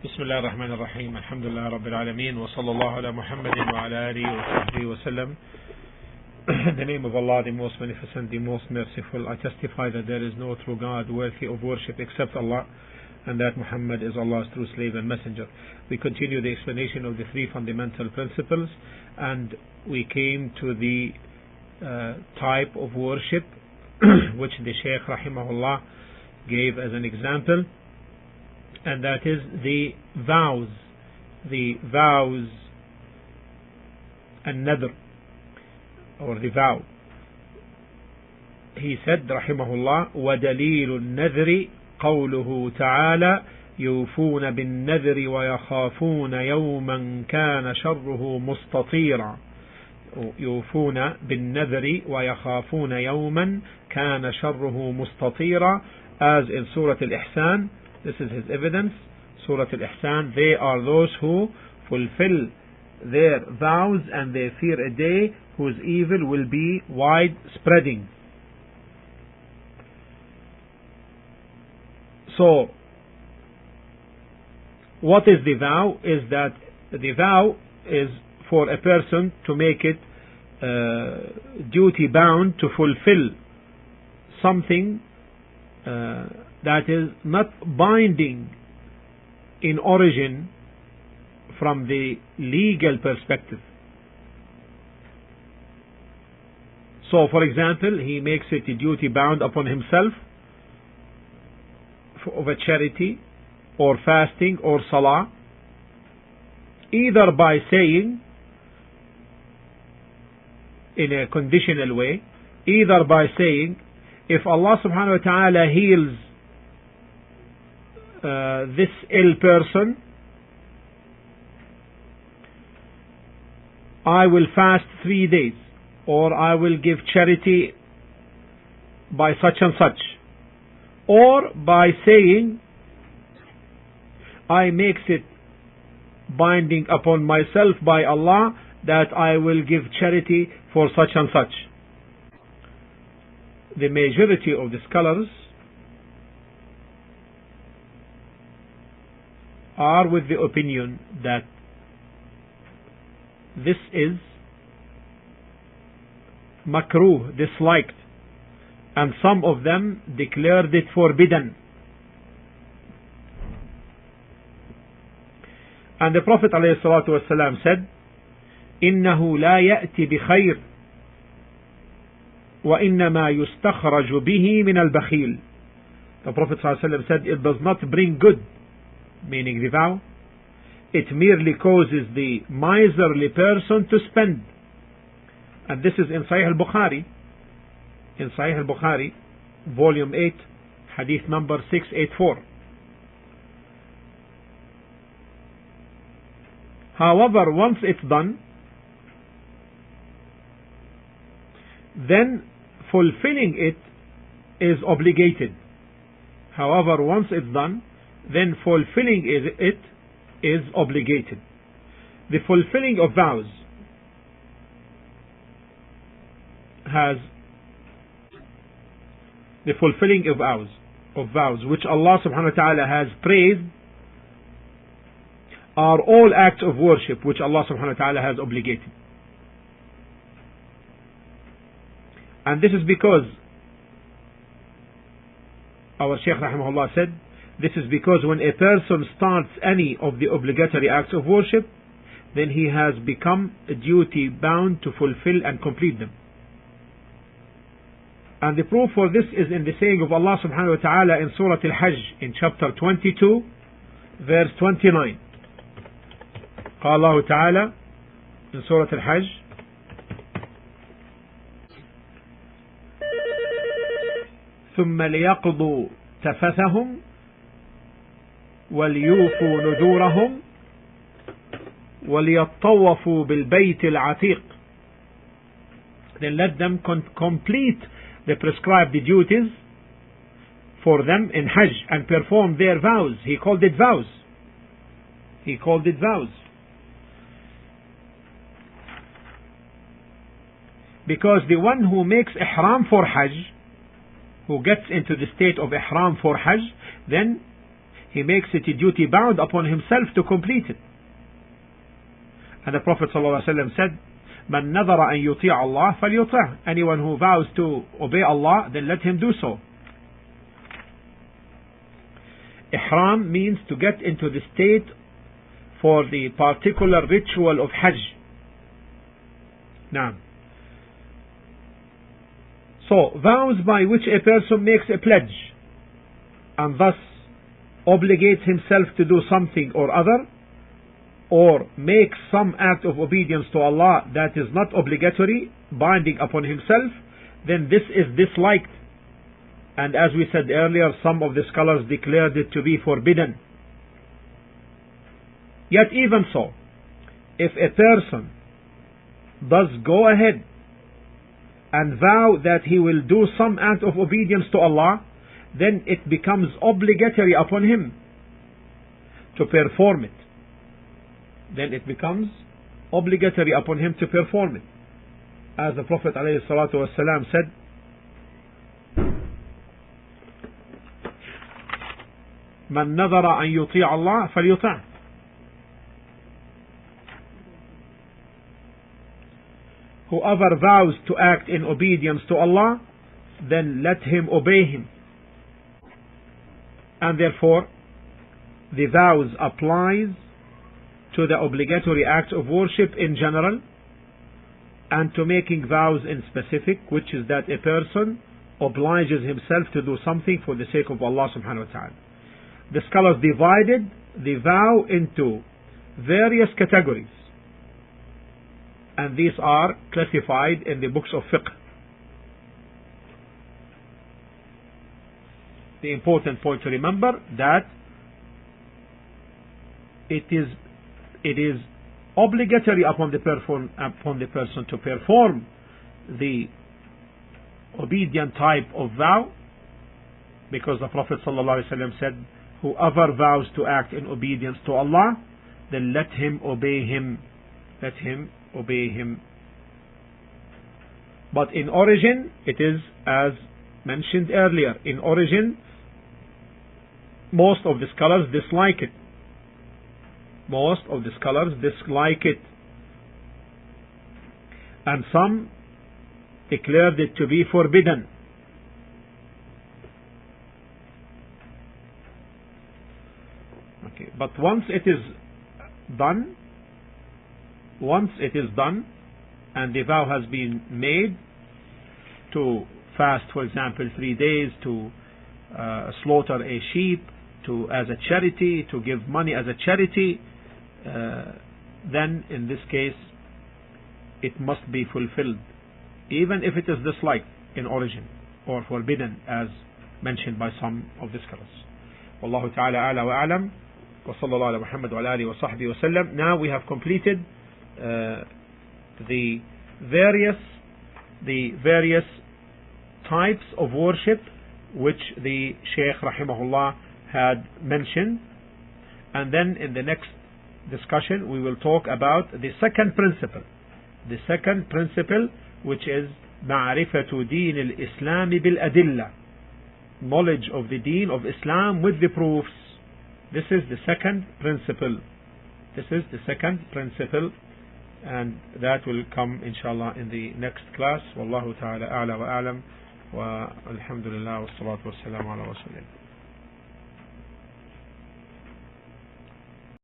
بسم الله الرحمن الرحيم. الحمد لله رب العالمين, وصلى الله على محمد وعلى آله وصحبه وسلم. In the name of Allah, the most beneficent, the most merciful, I testify that there is no true God worthy of worship except Allah, and that Muhammad is Allah's true slave and messenger. We continue the explanation of the three fundamental principles, and we came to the type of worship which the Shaykh Rahimahullah gave as an example, and that is the vows. The vows and nadr, or the vow. He said Rahimahullah, وَدَلِيلُ النَّذْرِ قَوْلُهُ تَعَالَى يُوفُونَ بِالنَّذْرِ وَيَخَافُونَ يَوْمًا كَانَ شَرُّهُ مُسْتَطِيرًا. يوفون بالنذر ويخافون يوما كان شره مستطيرا, as in Surah Al-Ihsan. This is his evidence. Surah Al-Ihsan, they are those who fulfill their vows and they fear a day whose evil will be widespreading. So, what is the vow? Is that the vow is for a person to make it duty bound to fulfill something that is not binding in origin from the legal perspective. So, for example, he makes it a duty bound upon himself of a charity or fasting or salah, either by saying in a conditional way, either by saying, if Allah subhanahu wa ta'ala heals this ill person, I will fast 3 days, or I will give charity by such and such, or by saying, I makes it binding upon myself by Allah that I will give charity for such and such. The majority of the scholars are with the opinion that this is makruh, disliked, and some of them declared it forbidden. And the Prophet ﷺ said, إِنَّهُ لَا يَأْتِ بِخَيْرٍ وَإِنَّمَا يُسْتَخْرَجُ بِهِ مِنَ الْبَخِيلِ. The Prophet ﷺ said, it does not bring good, meaning the vow. It merely causes the miserly person to spend. And this is in Sahih al-Bukhari. In Sahih al-Bukhari, volume 8, hadith number 684. However, once it's done, then fulfilling it is obligated. However, once it's done, then fulfilling it is obligated. The fulfilling of vows of vows which Allah subhanahu wa ta'ala has praised are all acts of worship which Allah subhanahu wa ta'ala has obligated. And this is because our Shaykh Rahimahullah said, this is because when a person starts any of the obligatory acts of worship, then he has become duty bound to fulfill and complete them. And the proof for this is in the saying of Allah subhanahu wa ta'ala in Surah Al-Hajj in chapter 22 verse 29. قال الله تعالى in Surah Al-Hajj, ثم ليقضوا تفثهم وليوفوا نذورهم وليطوفوا بالبيت العتيق. Then let them complete the prescribed duties for them in Hajj and perform their vows. He called it vows. He called it vows. Because the one who makes ihram for Hajj, who gets into the state of ihram for Hajj, then he makes it a duty bound upon himself to complete it. And the Prophet ﷺ said, "Man nadara an yuti'a Allah falyuti'." Anyone who vows to obey Allah, then let him do so. Ihram means to get into the state for the particular ritual of Hajj. Now, so vows by which a person makes a pledge and thus obligates himself to do something or other, or makes some act of obedience to Allah that is not obligatory, binding upon himself, then this is disliked. And as we said earlier, some of the scholars declared it to be forbidden. Yet even so, if a person does go ahead and vow that he will do some act of obedience to Allah, then it becomes obligatory upon him to perform it. Then it becomes obligatory upon him to perform it. As the Prophet ﷺ said, "Man nadara an yuti'a Allah falyuti'." Whoever vows to act in obedience to Allah, then let him obey him. And therefore, the vows applies to the obligatory acts of worship in general, and to making vows in specific, which is that a person obliges himself to do something for the sake of Allah subhanahu wa ta'ala. The scholars divided the vow into various categories, and these are classified in the books of fiqh. The important point to remember that it is obligatory upon the person to perform the obedient type of vow, because the Prophet ﷺ said, "Whoever vows to act in obedience to Allah, then let him obey him." Let him obey him. But in origin, it is as mentioned earlier. In origin, most of the scholars dislike it. Most of the scholars dislike it. And some declared it to be forbidden. Okay, but once it is done, and the vow has been made to fast, for example, 3 days, to slaughter a sheep, as a charity, to give money as a charity, then in this case it must be fulfilled, even if it is disliked in origin or forbidden, as mentioned by some of the scholars. Wallahu ta'ala a'la wa a'lam, wa sallallahu ala Muhammad wa ala alihi wa sahbihi wa sallam. Now we have completed the various types of worship which the Shaykh rahimahullah had mentioned, and then in the next discussion we will talk about the second principle, which is ma'rifatu deen al-Islam bil-adilla, knowledge of the deen of Islam with the proofs. This is the second principle. And that will come inshallah in the next class. Wallahu ta'ala a'la wa a'lam, wa alhamdulillah wa salatu wa salam ala rasulillah.